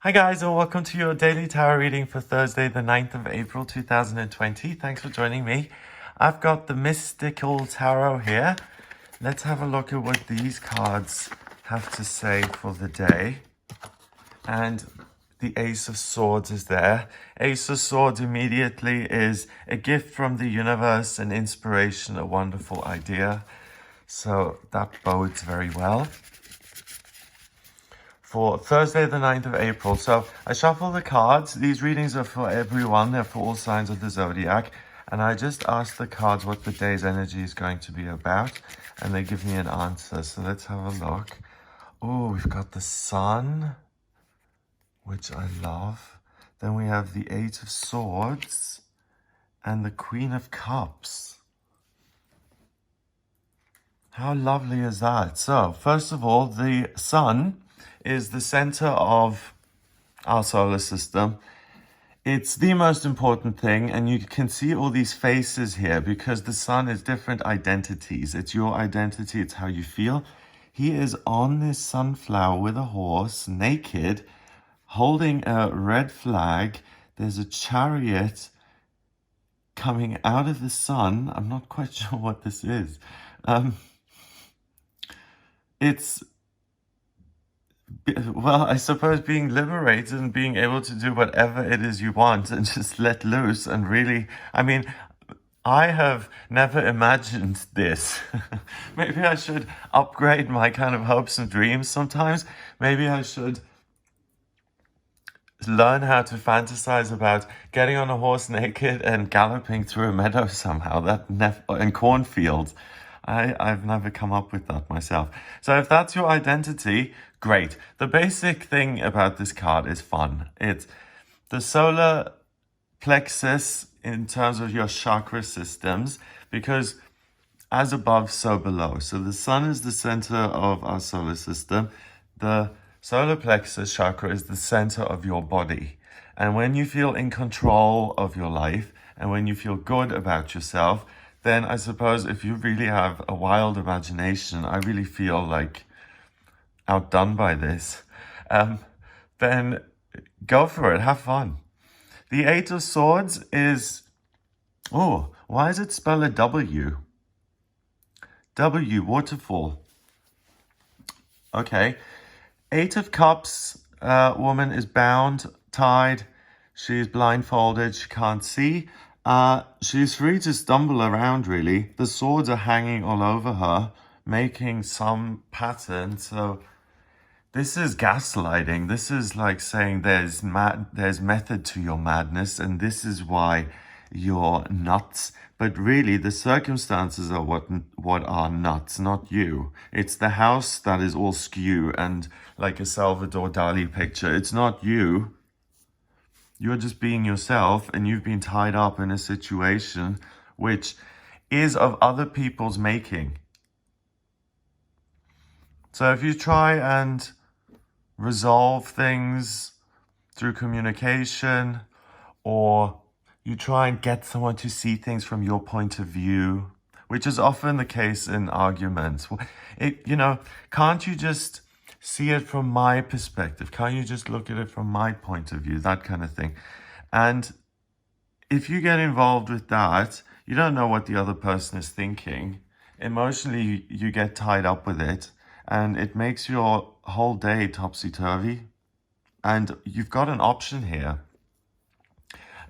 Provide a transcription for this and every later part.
Hi guys, and welcome to your daily tarot reading for Thursday, the 9th of April 2020. Thanks for joining me. I've got the Mystical Tarot here. Let's have a look at what these cards have to say for the day. And the Ace of Swords is there. Ace of Swords immediately is a gift from the universe, an inspiration, a wonderful idea. So that bodes very well for Thursday, the 9th of April. So I shuffle the cards. These readings are for everyone. They're for all signs of the zodiac. And I just ask the cards what the day's energy is going to be about. And they give me an answer. So let's have a look. Oh, we've got the Sun, which I love. Then we have the Eight of Swords and the Queen of Cups. How lovely is that? So, first of all, the Sun is the center of our solar system. It's the most important thing, and you can see all these faces here because the Sun is different identities. It's your identity, it's how you feel. He is on this sunflower with a horse, naked, holding a red flag. There's a chariot coming out of the sun. I'm not quite sure what this is. It's, well, I suppose being liberated and being able to do whatever it is you want and just let loose and really, I have never imagined this. Maybe I should upgrade my kind of hopes and dreams sometimes. Maybe I should learn how to fantasize about getting on a horse naked and galloping through a meadow somehow, in cornfields. I've never come up with that myself. So if that's your identity, great. The basic thing about this card is fun. It's the solar plexus in terms of your chakra systems, because as above, so below. So the Sun is the center of our solar system. The solar plexus chakra is the center of your body. And when you feel in control of your life and when you feel good about yourself, then I suppose if you really have a wild imagination, I really feel like outdone by this, then go for it, have fun. The Eight of Swords is, oh, why does it spell a W? W, waterfall. Okay. Eight of Cups, woman is bound, tied, she's blindfolded, she can't see. She's free to stumble around, really. The swords are hanging all over her, making some pattern. So this is gaslighting. This is like saying there's method to your madness, and this is why you're nuts. But really, the circumstances are what are nuts, not you. It's the house that is all skew and like a Salvador Dali picture. It's not you. You're just being yourself, and you've been tied up in a situation which is of other people's making. So if you try and resolve things through communication, or you try and get someone to see things from your point of view, which is often the case in arguments, can't you just see it from my perspective? Can't you just look at it from my point of view? That kind of thing. And if you get involved with that, you don't know what the other person is thinking. Emotionally, you get tied up with it, and it makes your whole day topsy-turvy. And you've got an option here.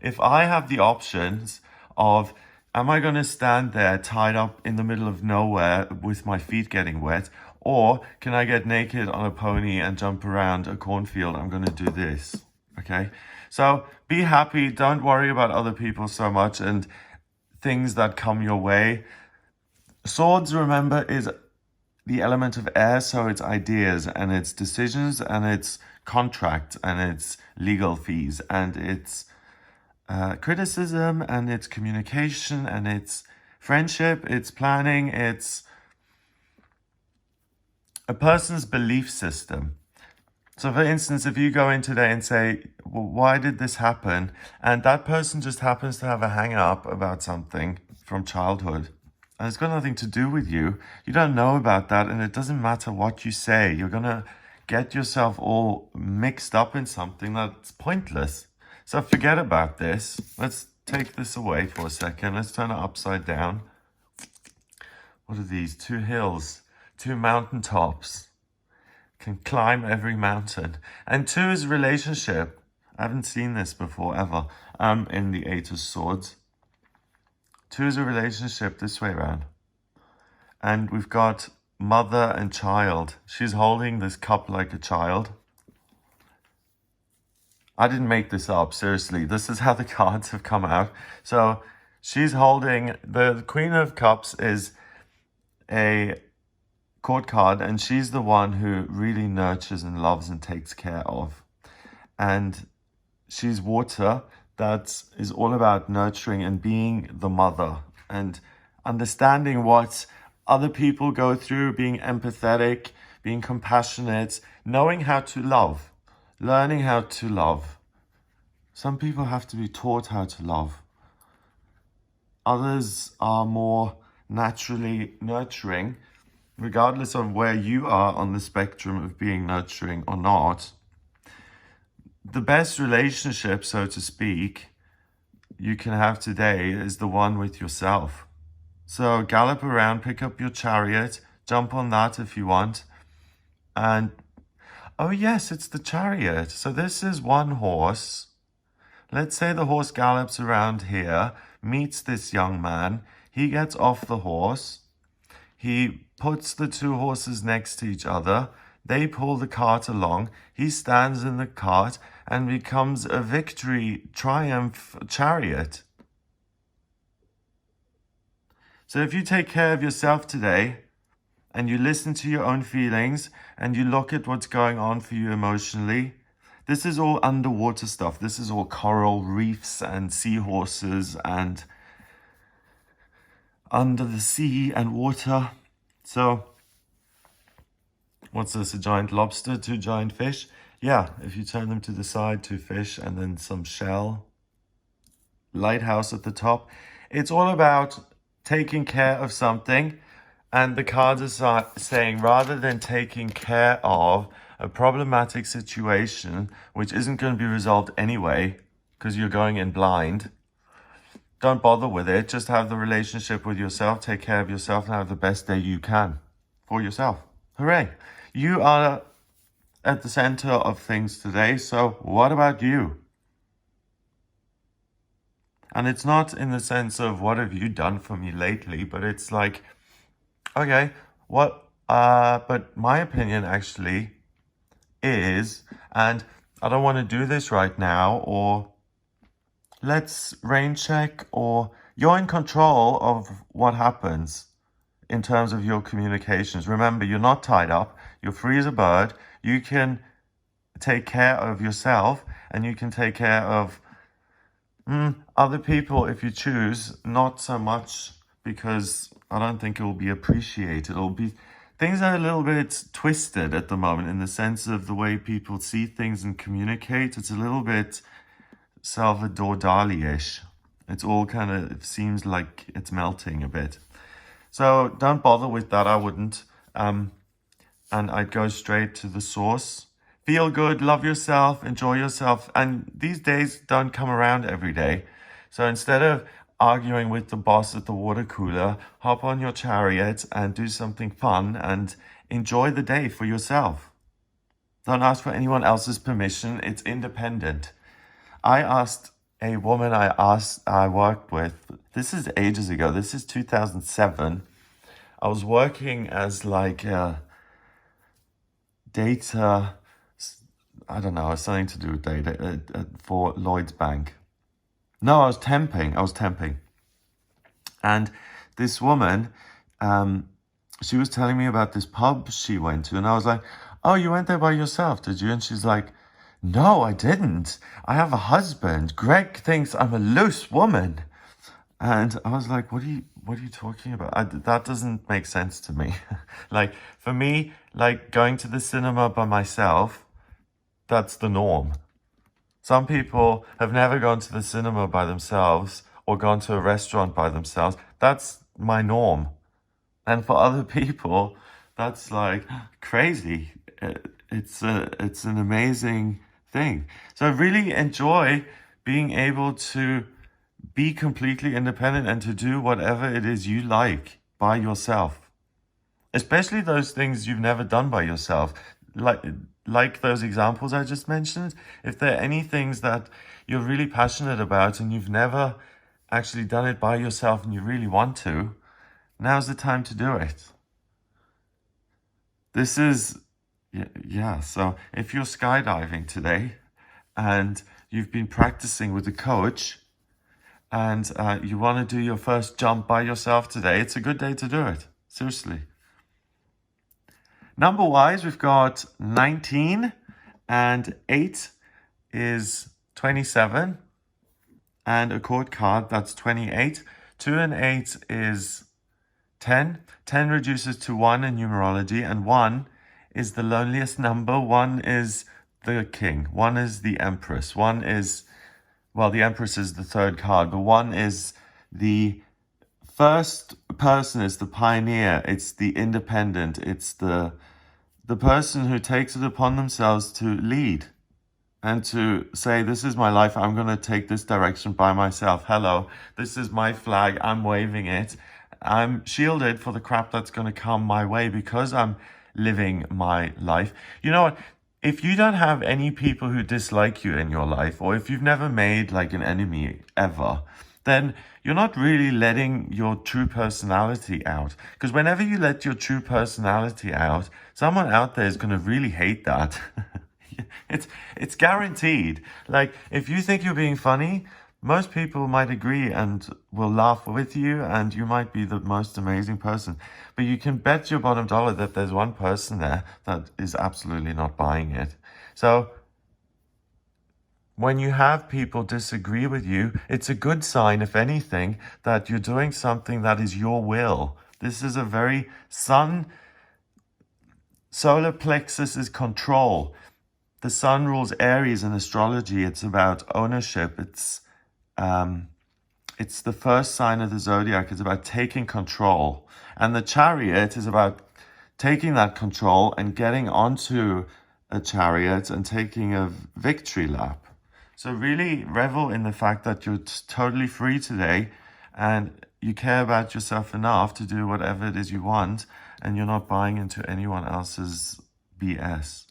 If I have the options of, am I going to stand there tied up in the middle of nowhere with my feet getting wet? Or can I get naked on a pony and jump around a cornfield? I'm going to do this, okay? So be happy. Don't worry about other people so much and things that come your way. Swords, remember, is the element of air, so it's ideas and it's decisions and it's contract and it's legal fees and it's criticism and it's communication and it's friendship, it's planning, it's a person's belief system. So for instance, if you go in today and say, well, why did this happen? And that person just happens to have a hang up about something from childhood, and it's got nothing to do with you. You don't know about that, and it doesn't matter what you say. You're going to get yourself all mixed up in something that's pointless. So forget about this. Let's take this away for a second. Let's turn it upside down. What are these? 2 hills, 2 mountaintops. Can climb every mountain. And 2 is relationship. I haven't seen this before ever. In the 8 of Swords. 2 is a relationship this way around. And we've got mother and child. She's holding this cup like a child. I didn't make this up, seriously. This is how the cards have come out. So she's holding, the Queen of Cups is a court card, and she's the one who really nurtures and loves and takes care of. And she's water, that is all about nurturing and being the mother and understanding what other people go through, being empathetic, being compassionate, knowing how to love, learning how to love. Some people have to be taught how to love. Others are more naturally nurturing, regardless of where you are on the spectrum of being nurturing or not. The best relationship, so to speak, you can have today is the one with yourself. So gallop around, pick up your chariot, jump on that if you want. And, oh yes, it's the chariot. So this is one horse. Let's say the horse gallops around here, meets this young man. He gets off the horse. He puts the 2 horses next to each other. They pull the cart along. He stands in the cart and becomes a victory, triumph chariot. So if you take care of yourself today and you listen to your own feelings and you look at what's going on for you emotionally, this is all underwater stuff. This is all coral reefs and seahorses and under the sea and water. So what's this, a giant lobster, 2 giant fish? Yeah, if you turn them to the side, 2 fish and then some shell. Lighthouse at the top. It's all about taking care of something, and the cards are saying rather than taking care of a problematic situation which isn't going to be resolved anyway because you're going in blind, don't bother with it. Just have the relationship with yourself, take care of yourself, and have the best day you can for yourself. Hooray! You are at the center of things today, so what about you? And it's not in the sense of what have you done for me lately, but it's like, okay, but my opinion actually is, and I don't want to do this right now, or let's rain check, or you're in control of what happens in terms of your communications. Remember, you're not tied up, you're free as a bird, you can take care of yourself, and you can take care of other people if you choose, not so much because I don't think it will be appreciated. Things are a little bit twisted at the moment in the sense of the way people see things and communicate. It's a little bit Salvador Dali-ish. It's all kind of, it seems like it's melting a bit. So don't bother with that, I wouldn't. And I'd go straight to the source. Feel good, love yourself, enjoy yourself. And these days don't come around every day. So instead of arguing with the boss at the water cooler, hop on your chariot and do something fun and enjoy the day for yourself. Don't ask for anyone else's permission. It's independent. I asked a woman I worked with, this is ages ago, this is 2007. I was working as like a data, I don't know, something to do with data for Lloyd's Bank. No, I was temping. And this woman, she was telling me about this pub she went to. And I was like, oh, you went there by yourself, did you? And she's like, no, I didn't. I have a husband. Greg thinks I'm a loose woman. And I was like, what are you talking about? That doesn't make sense to me. Like, for me, like going to the cinema by myself, that's the norm. Some people have never gone to the cinema by themselves or gone to a restaurant by themselves. That's my norm. And for other people, that's like crazy. it's an amazing thing. So I really enjoy being able to be completely independent and to do whatever it is you like by yourself, especially those things you've never done by yourself, like those examples I just mentioned. If there are any things that you're really passionate about and you've never actually done it by yourself and you really want to, now's the time to do it. This is, yeah, so if you're skydiving today and you've been practicing with a coach and you want to do your first jump by yourself today, it's a good day to do it. Seriously. Number-wise, we've got 19 and 8 is 27. And a chord card, that's 28. 2 and 8 is 10. 10 reduces to 1 in numerology, and 1 is the loneliest number. 1 is the king. 1 is the empress. 1 is, well, the empress is the third card, but 1 is the first person, is the pioneer. It's the independent. It's the person who takes it upon themselves to lead and to say, this is my life, I'm going to take this direction by myself. Hello, this is my flag, I'm waving it. I'm shielded for the crap that's going to come my way because I'm living my life. You know what? If you don't have any people who dislike you in your life, or if you've never made like an enemy ever, then you're not really letting your true personality out. Because whenever you let your true personality out, someone out there is going to really hate that. It's guaranteed. Like, if you think you're being funny, most people might agree and will laugh with you, and you might be the most amazing person. But you can bet your bottom dollar that there's one person there that is absolutely not buying it. So when you have people disagree with you, it's a good sign, if anything, that you're doing something that is your will. This is a very solar plexus is control. The sun rules Aries in astrology. It's about ownership. It's the first sign of the zodiac. It's about taking control. And the chariot is about taking that control and getting onto a chariot and taking a victory lap. So really revel in the fact that you're totally free today and you care about yourself enough to do whatever it is you want, and you're not buying into anyone else's BS.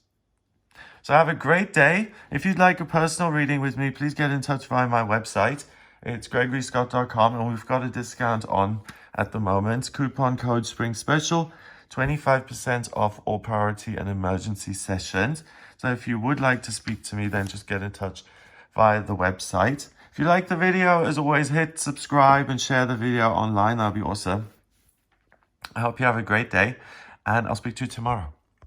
So have a great day. If you'd like a personal reading with me, please get in touch via my website. It's gregoryscott.com, and we've got a discount on at the moment. Coupon code Spring Special, 25% off all priority and emergency sessions. So if you would like to speak to me, then just get in touch via the website. If you like the video, as always, hit subscribe and share the video online. That'll be awesome. I hope you have a great day, and I'll speak to you tomorrow.